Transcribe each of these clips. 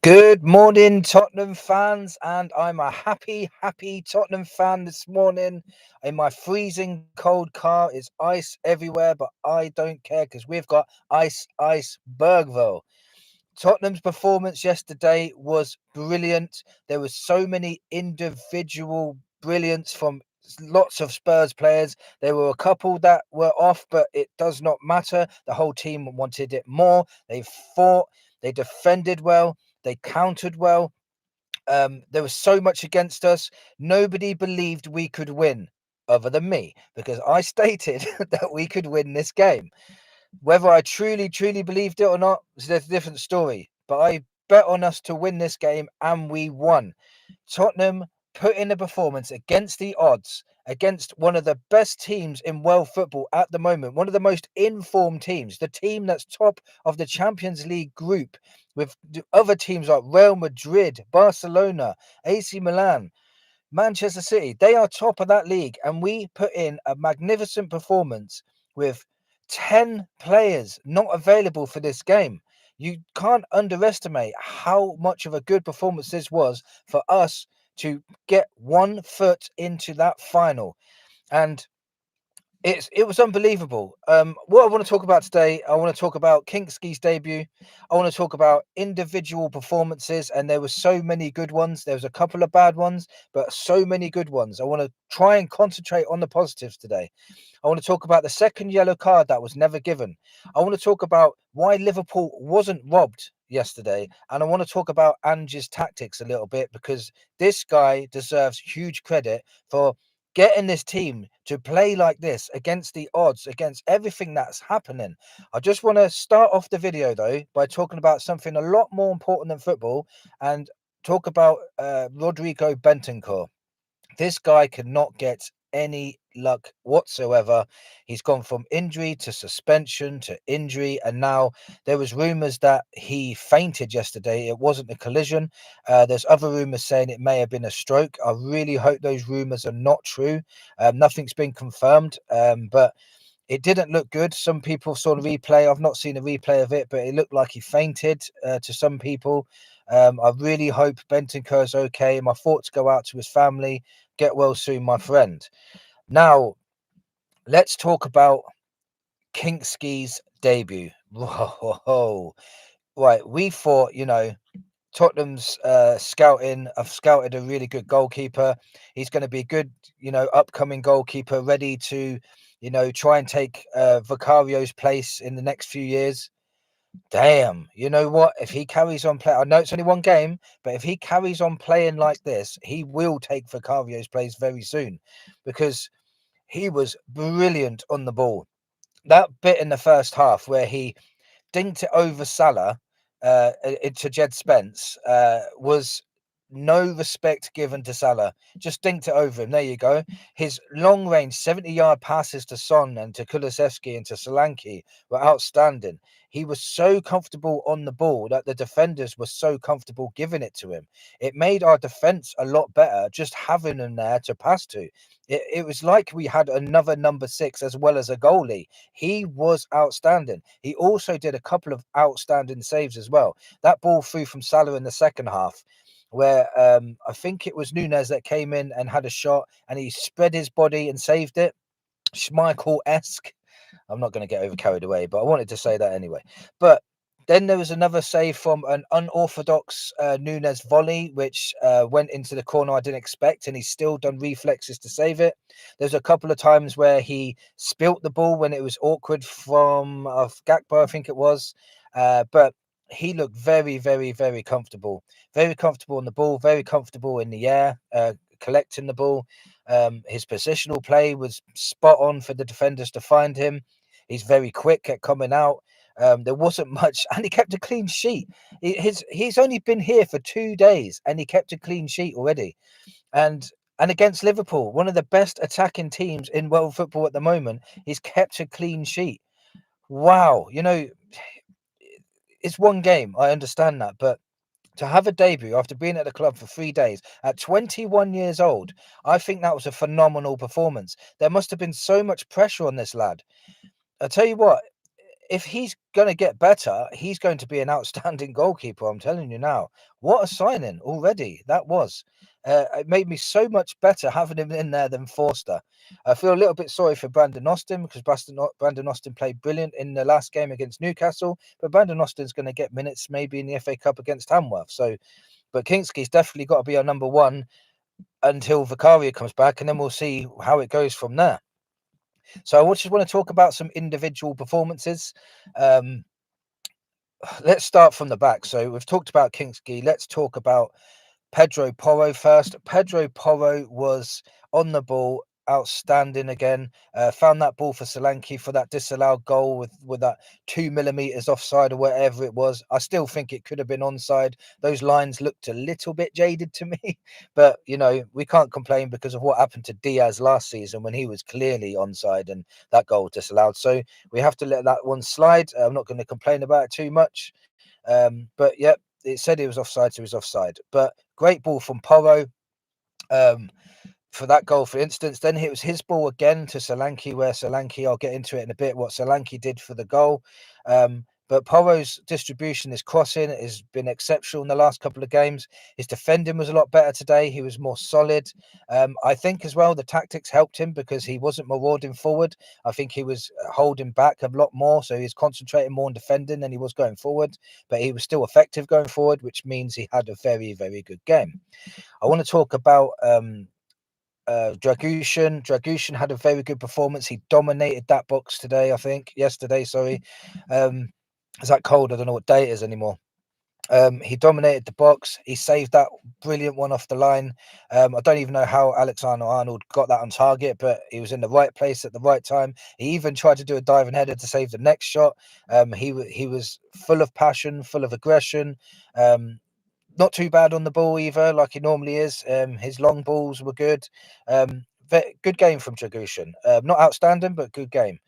Good morning, Tottenham fans, and I'm a happy Tottenham fan this morning. In my freezing cold car, it's ice everywhere, but I don't care because we've got ice Bergvall. Tottenham's performance yesterday was brilliant. There was so many individual brilliance from lots of Spurs players. There were a couple that were off, but it does not matter. The whole team wanted it more. They fought, they defended well, they countered well. There was so much against us. Nobody believed we could win, other than me, because I stated that we could win this game. Whether I truly believed it or not is a different story. But I bet on us to win this game, and we won. Tottenham put in a performance against the odds, against one of the best teams in world football at the moment, one of the most informed teams, the team that's top of the Champions League group with other teams like Real Madrid, Barcelona, AC Milan, Manchester City. They are top of that league, and we put in a magnificent performance with 10 players not available for this game. You can't underestimate how much of a good performance this was for us to get one foot into that final. And it was unbelievable. What I want to talk about today, I want to talk about Kinskys debut. I want to talk about individual performances, and there were so many good ones. There was a couple of bad ones, but so many good ones. I want to try and concentrate on the positives today. I want to talk about the second yellow card that was never given. I want to talk about why Liverpool wasn't robbed yesterday, and I want to talk about Ange's tactics a little bit because this guy deserves huge credit for getting this team to play like this against the odds, against everything that's happening. I just want to start off the video though by talking about something a lot more important than football and talk about Rodrigo Bentancur. This guy cannot get any luck whatsoever. He's gone from injury to suspension to injury, and now there was rumours that he fainted yesterday. It wasn't a collision. There's other rumours saying it may have been a stroke. I really hope those rumours are not true. Nothing's been confirmed, but it didn't look good. Some people saw the replay. I've not seen a replay of it, but it looked like he fainted to some people. I really hope Bentancur is okay. My thoughts go out to his family. Get well soon, my friend. Now, let's talk about Kinskys debut. Whoa. Right, we thought, Tottenham's scouting. I've scouted a really good goalkeeper. He's going to be a good, upcoming goalkeeper, ready to, try and take Vicario's place in the next few years. Damn, you know what? If he carries on playing, I know it's only one game, but if he carries on playing like this, he will take Vicario's place very soon because he was brilliant on the ball. That bit in the first half where he dinked it over Salah into Jed Spence was no respect given to Salah. Just dinked it over him. There you go. His long range 70-yard passes to Son and to Kulusevski and to Solanke were outstanding. He was so comfortable on the ball that the defenders were so comfortable giving it to him. It made our defense a lot better just having him there to pass to. It was like we had another number six as well as a goalie. He was outstanding. He also did a couple of outstanding saves as well. That ball through from Salah in the second half, where I think it was Nunes that came in and had a shot and he spread his body and saved it. Schmeichel-esque. I'm not going to get over carried away, but I wanted to say that anyway. But then there was another save from an unorthodox Nunes volley, which went into the corner I didn't expect, and he's still done reflexes to save it. There's a couple of times where he spilt the ball when it was awkward from Gakpo, I think it was. But he looked very comfortable. Very comfortable on the ball, very comfortable in the air, collecting the ball. His positional play was spot on for the defenders to find him. He's very quick at coming out. There wasn't much, and he kept a clean sheet. He's only been here for 2 days, and he kept a clean sheet already. And against Liverpool, one of the best attacking teams in world football at the moment, he's kept a clean sheet. Wow, it's one game. I understand that, but to have a debut after being at the club for 3 days at 21 years old, I think that was a phenomenal performance. There must have been so much pressure on this lad. I tell you what, if he's going to get better, he's going to be an outstanding goalkeeper. I'm telling you now. What a signing already that was. It made me so much better having him in there than Forster. I feel a little bit sorry for Brandon Austin because Brandon Austin played brilliant in the last game against Newcastle, but Brandon Austin's going to get minutes maybe in the FA Cup against Tamworth. So, but Kinsky's definitely got to be our number one until Vicaria comes back, and then we'll see how it goes from there. So I just want to talk about some individual performances. Let's start from the back. So we've talked about Kinsky. Let's talk about Pedro Porro first. Pedro Porro was on the ball, outstanding again. Found that ball for Solanke for that disallowed goal with that 2 millimeters offside or whatever it was. I still think it could have been onside. Those lines looked a little bit jaded to me, but we can't complain because of what happened to Diaz last season when he was clearly onside and that goal disallowed. So we have to let that one slide. I'm not going to complain about it too much. But yep, it said he was offside, so he was offside. But great ball from Porro for that goal, for instance. Then it was his ball again to Solanke, where Solanke, I'll get into it in a bit, what Solanke did for the goal. But Porro's distribution, his crossing has been exceptional in the last couple of games. His defending was a lot better today. He was more solid. I think as well the tactics helped him because he wasn't marauding forward. I think he was holding back a lot more. So he's concentrating more on defending than he was going forward. But he was still effective going forward, which means he had a very, very good game. I want to talk about Dragushin. Dragushin had a very good performance. He dominated that box yesterday, sorry. Is that cold? I don't know what day it is anymore. He dominated the box. He saved that brilliant one off the line. I don't even know how Alexander-Arnold got that on target, but he was in the right place at the right time. He even tried to do a diving header to save the next shot. He was full of passion, full of aggression. Not too bad on the ball either, like he normally is. His long balls were good. Good game from Dragushin. Not outstanding, but good game.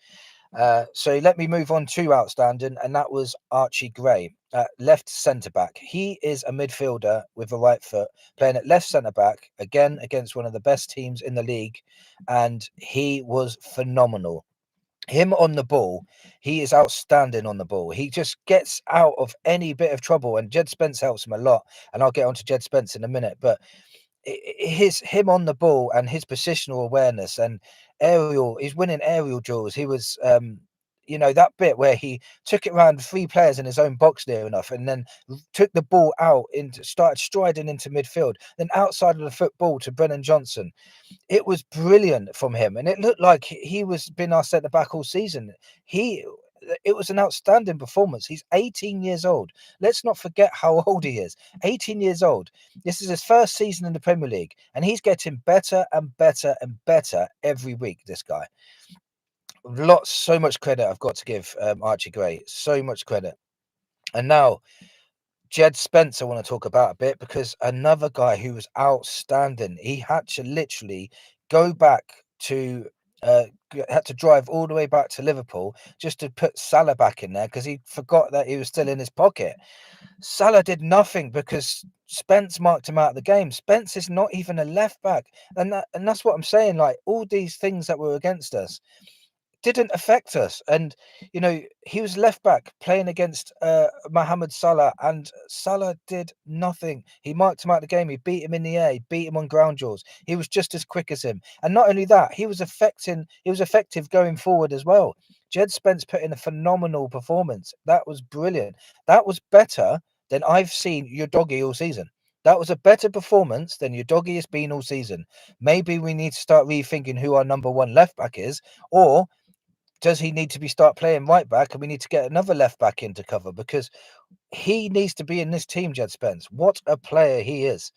So let me move on to outstanding, and that was Archie Gray, left centre back. He is a midfielder with a right foot, playing at left centre back again against one of the best teams in the league, and he was phenomenal. Him on the ball, he is outstanding on the ball. He just gets out of any bit of trouble, and Jed Spence helps him a lot. And I'll get on to Jed Spence in a minute, but him on the ball and his positional awareness and he's winning aerial duels. He was that bit where he took it around 3 players in his own box near enough and then took the ball out into started striding into midfield, then outside of the football to Brennan Johnson. It was brilliant from him, and it looked like he was been our centre back all season. It was an outstanding performance. He's 18 years old. Let's not forget how old he is. 18 years old. This is his first season in the Premier League, and he's getting better and better and better every week, this guy. So much credit I've got to give Archie Gray. So much credit. And now, Jed Spence I want to talk about a bit, because another guy who was outstanding. He had to literally go back to had to drive all the way back to Liverpool just to put Salah back in there because he forgot that he was still in his pocket. Salah did nothing because Spence marked him out of the game. Spence is not even a left back, and that's what I'm saying. Like, all these things that were against us didn't affect us. And he was left back playing against Mohamed Salah, and Salah did nothing. He marked him out of the game. He beat him in the air. He beat him on ground jaws. He was just as quick as him. And not only that, he was effective going forward as well. Jed Spence put in a phenomenal performance. That was brilliant. That was better than I've seen your doggy all season. That was a better performance than your doggy has been all season. Maybe we need to start rethinking who our number one left back is, or does he need to start playing right back and we need to get another left back in to cover, because he needs to be in this team, Jed Spence. What a player he is.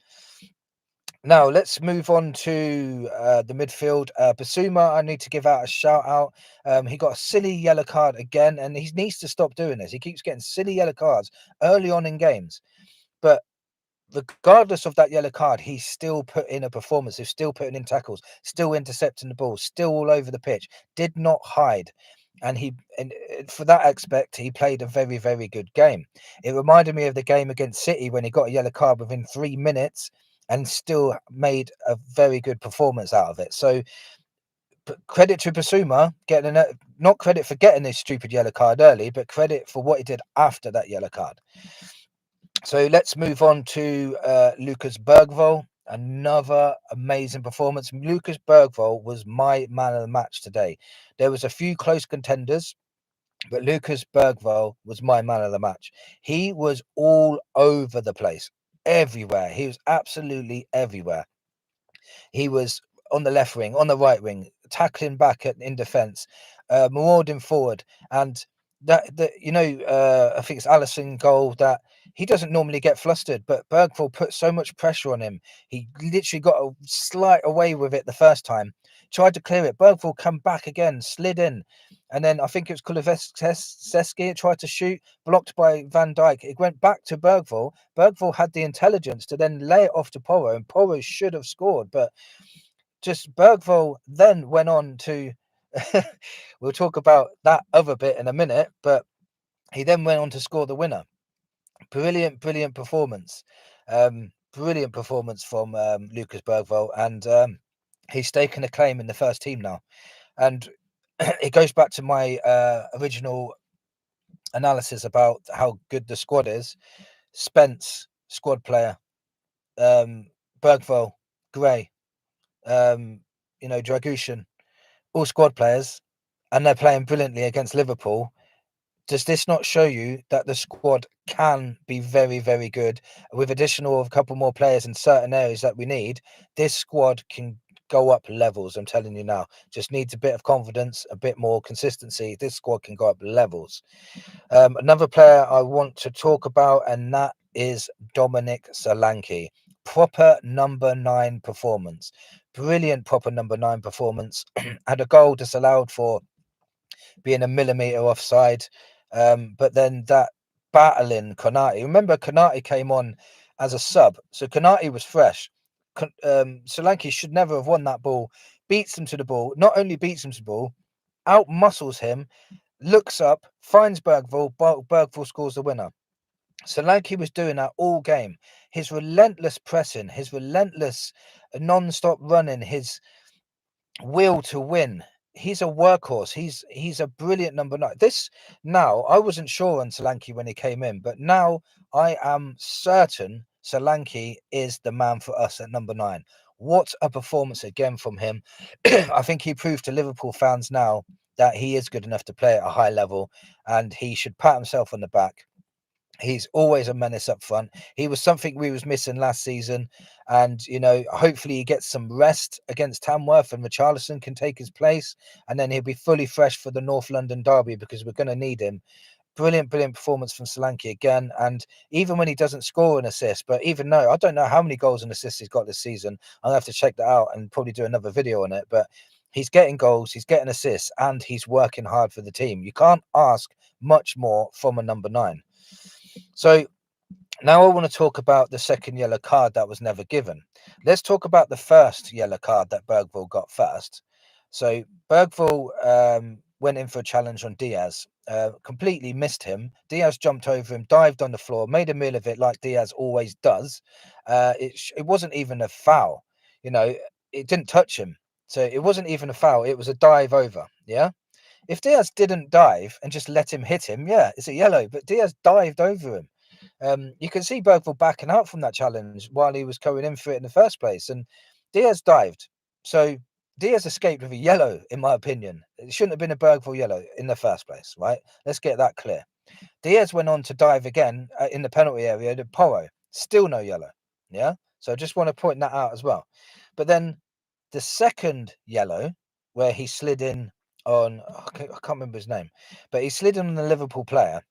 Now, let's move on to the midfield. Basuma, I need to give out a shout out. He got a silly yellow card again, and he needs to stop doing this. He keeps getting silly yellow cards early on in games. But regardless of that yellow card, he's still put in a performance. He's still putting in tackles, still intercepting the ball, still all over the pitch, did not hide. And for that aspect, he played a very, very good game. It reminded me of the game against City when he got a yellow card within 3 minutes and still made a very good performance out of it. So credit to Basuma getting not credit for getting this stupid yellow card early, but credit for what he did after that yellow card. So let's move on to Lucas Bergvall. Another amazing performance. Lucas Bergvall was my man of the match today. There was a few close contenders, but Lucas Bergvall was my man of the match. He was all over the place, everywhere. He was absolutely everywhere. He was on the left wing, on the right wing, tackling back in defence, marauding forward, and I think it's Alisson goal that he doesn't normally get flustered, but Bergvall put so much pressure on him. He literally got a slight away with it the first time, tried to clear it. Bergvall come back again, slid in, and then I think it was Kulusevski tried to shoot, blocked by Van Dijk. It went back to Bergvall. Bergvall had the intelligence to then lay it off to Porro, and Porro should have scored, but just Bergvall then went on to we'll talk about that other bit in a minute, but he then went on to score the winner. Brilliant performance. Brilliant performance from Lucas Bergvall, and he's taken a claim in the first team now. And it goes back to my original analysis about how good the squad is. Spence, squad player. Bergvall, Gray, Dragushin, all squad players, and they're playing brilliantly against Liverpool. Does this not show you that the squad can be very, very good with additional of a couple more players in certain areas that we need? This squad can go up levels. I'm telling you now, just needs a bit of confidence, a bit more consistency. This squad can go up levels. Another player I want to talk about, and that is Dominic Solanke. Proper number 9 performance. Brilliant proper number 9 performance. Had a goal disallowed for being a millimetre offside. But then that battling Konate. Remember, Konate came on as a sub. So Konate was fresh. Solanke should never have won that ball. Beats him to the ball. Not only beats him to the ball, out muscles him, looks up, finds Bergvall. Bergvall scores the winner. Solanke was doing that all game. His relentless pressing, his relentless non-stop running, his will to win. He's a workhorse. He's a brilliant number 9. This now I wasn't sure on Solanke when he came in, but now I am certain Solanke is the man for us at number 9. What a performance again from him. I think he proved to Liverpool fans now that he is good enough to play at a high level, and he should pat himself on the back. He's always a menace up front. He was something we was missing last season, and hopefully he gets some rest against Tamworth, and Richarlison can take his place, and then he'll be fully fresh for the North London derby because we're going to need him. Brilliant performance from Solanke again, and even when he doesn't score an assist, but even though I don't know how many goals and assists he's got this season, I'm gonna have to check that out and probably do another video on it. But he's getting goals, he's getting assists, and he's working hard for the team. You can't ask much more from a number 9. So now I want to talk about the second yellow card that was never given. Let's talk about the first yellow card that Bergvall got first. So Bergvall went in for a challenge on Diaz, completely missed him. Diaz jumped over him, dived on the floor, made a meal of it like Diaz always does. It wasn't even a foul. It didn't touch him. So it wasn't even a foul. It was a dive over. Yeah. If Diaz didn't dive and just let him hit him, yeah, it's a yellow. But Diaz dived over him. You can see Bergvall backing out from that challenge while he was going in for it in the first place. And Diaz dived. So Diaz escaped with a yellow, in my opinion. It shouldn't have been a Bergvall yellow in the first place, right? Let's get that clear. Diaz went on to dive again in the penalty area to Porro. Still no yellow. Yeah. So I just want to point that out as well. But then the second yellow, where he slid in on, I can't remember his name, but he slid in on the Liverpool player.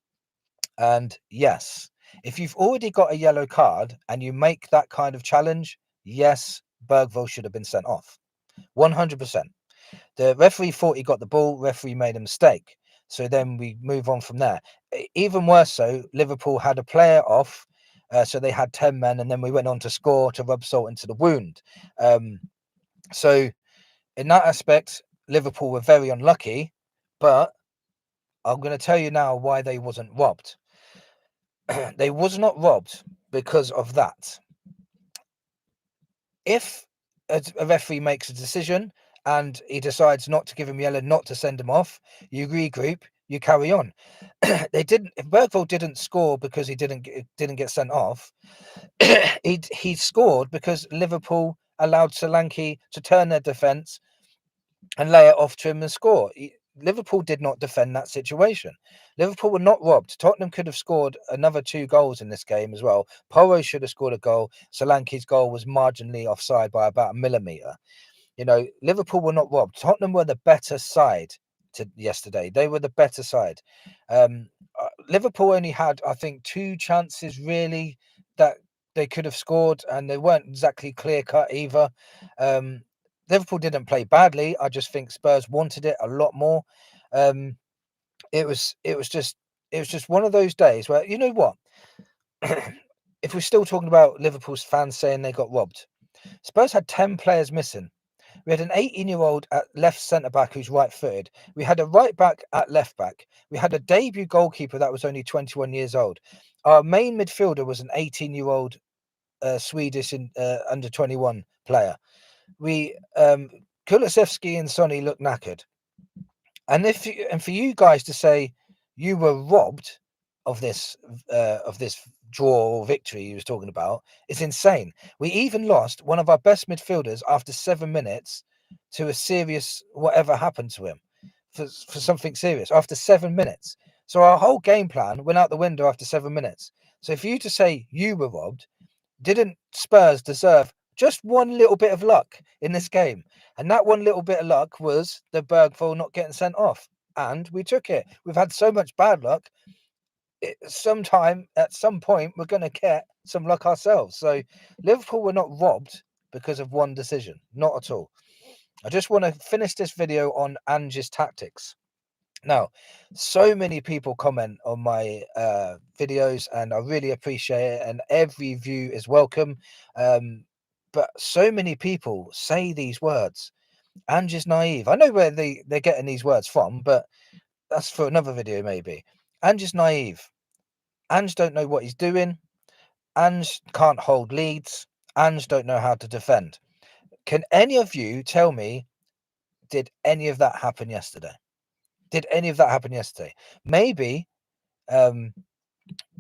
And yes, if you've already got a yellow card and you make that kind of challenge, yes, Bergvall should have been sent off. 100%. The referee thought he got the ball, referee made a mistake. So then we move on from there. Even worse so, Liverpool had a player off, so they had 10 men, and then we went on to score to rub salt into the wound. So in that aspect, Liverpool were very unlucky, but I'm going to tell you now why they wasn't robbed. They was not robbed because of that. If a referee makes a decision and he decides not to give him yellow, not to send him off. You regroup, you carry on. They didn't. If Bergvall didn't score because he didn't get sent off, he scored because Liverpool allowed Solanke to turn their defence and lay it off to him and score. Liverpool did not defend that situation. Liverpool were not robbed. Tottenham could have scored another 2 goals in this game as well. Porro should have scored a goal. Solanke's goal was marginally offside by about a millimetre. You know, Liverpool were not robbed. Tottenham were the better side yesterday. They were the better side. Liverpool only had, I think, 2 chances really that they could have scored, and they weren't exactly clear cut either. Liverpool didn't play badly. I just think Spurs wanted it a lot more. It was just one of those days where, you know what? If we're still talking about Liverpool's fans saying they got robbed, Spurs had 10 players missing. We had an 18-year-old at left centre-back who's right-footed. We had a right-back at left-back. We had a debut goalkeeper that was only 21 years old. Our main midfielder was an 18-year-old Swedish under-21 player. Kulusevski and Sonny looked knackered. And for you guys to say you were robbed of this draw or victory he was talking about, it's insane. We even lost one of our best midfielders after 7 minutes to a serious whatever happened to him for something serious after 7 minutes. So our whole game plan went out the window after 7 minutes. So for you to say you were robbed, didn't Spurs deserve just one little bit of luck in this game? And that one little bit of luck was the Bergvall not getting sent off. And we took it. We've had so much bad luck. At some point, we're going to get some luck ourselves. So Liverpool were not robbed because of one decision. Not at all. I just want to finish this video on Ange's tactics. Now, so many people comment on my videos, and I really appreciate it. And every view is welcome. But so many people say these words. Ange is naive. I know where they're getting these words from, but that's for another video maybe. Ange is naive. Ange don't know what he's doing. Ange can't hold leads. Ange don't know how to defend. Can any of you tell me, did any of that happen yesterday? Did any of that happen yesterday? Maybe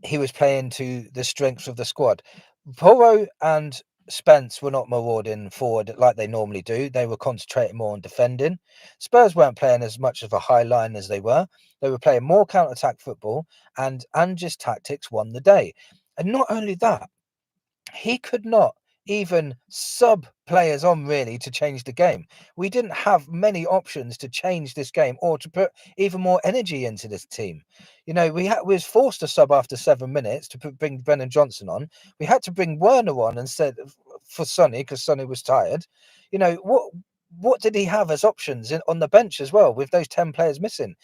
he was playing to the strengths of the squad. Porro and Spence were not marauding forward like they normally do. They were concentrating more on defending. Spurs weren't playing as much of a high line as they were. They were playing more counter-attack football, and Ange's tactics won the day. And not only that, he could not even sub players on really to change the game. We didn't have many options to change this game or to put even more energy into this team. You know, we was forced to sub after 7 minutes to bring Brennan Johnson on. We had to bring Werner on instead for Sonny because Sonny was tired. You know, what did he have as options on the bench as well with those 10 players missing?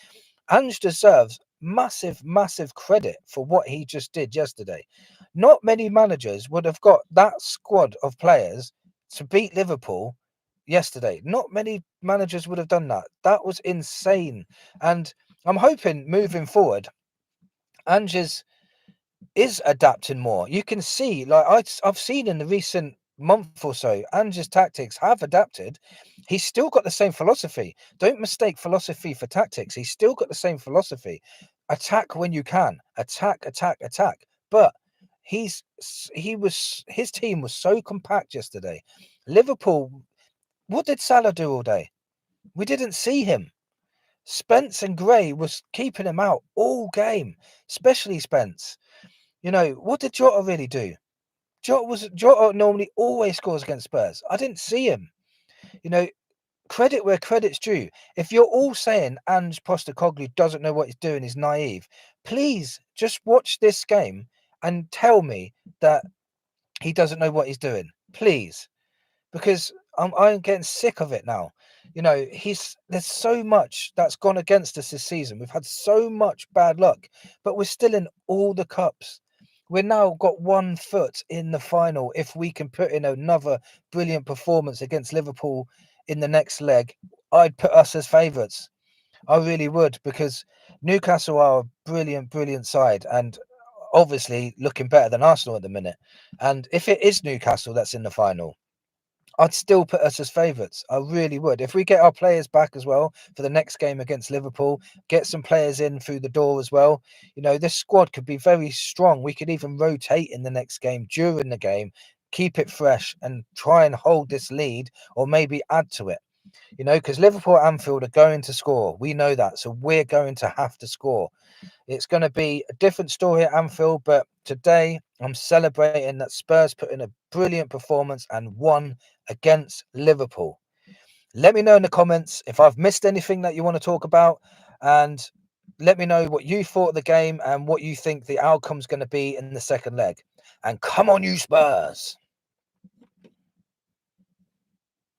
Ange deserves massive credit for what he just did yesterday. Not many managers would have got that squad of players to beat Liverpool yesterday. Not many managers would have done that. That was insane. And I'm hoping moving forward, Ange is adapting more. You can see, like I've seen in the recent month or so, Ange's tactics have adapted. He's still got the same philosophy. Don't mistake philosophy for tactics. He's still got the same philosophy. Attack when you can. Attack. But his team was so compact yesterday. Liverpool, what did Salah do all day? We didn't see him. Spence and Gray was keeping him out all game, especially Spence. You know, what did Jota really do? Jota normally always scores against Spurs. I didn't see him. You know, credit where credit's due. If you're all saying Ange Postecoglou doesn't know what he's doing, he's naive, please just watch this game and tell me that he doesn't know what he's doing. Please. Because I'm getting sick of it now. You know, there's so much that's gone against us this season. We've had so much bad luck, but we're still in all the cups. We're now got 1 foot in the final. If we can put in another brilliant performance against Liverpool in the next leg, I'd put us as favourites. I really would, because Newcastle are a brilliant side, and obviously looking better than Arsenal at the minute. And if it is Newcastle that's in the final, I'd still put us as favourites. I really would. If we get our players back as well for the next game against Liverpool, get some players in through the door as well, this squad could be very strong. We could even rotate in the next game, during the game, keep it fresh and try and hold this lead or maybe add to it. Because Liverpool at Anfield are going to score. We know that. So we're going to have to score. It's going to be a different story at Anfield, but today I'm celebrating that Spurs put in a brilliant performance and won against Liverpool. Let me know in the comments if I've missed anything that you want to talk about, and let me know what you thought of the game and what you think the outcome's going to be in the second leg. And come on, you Spurs!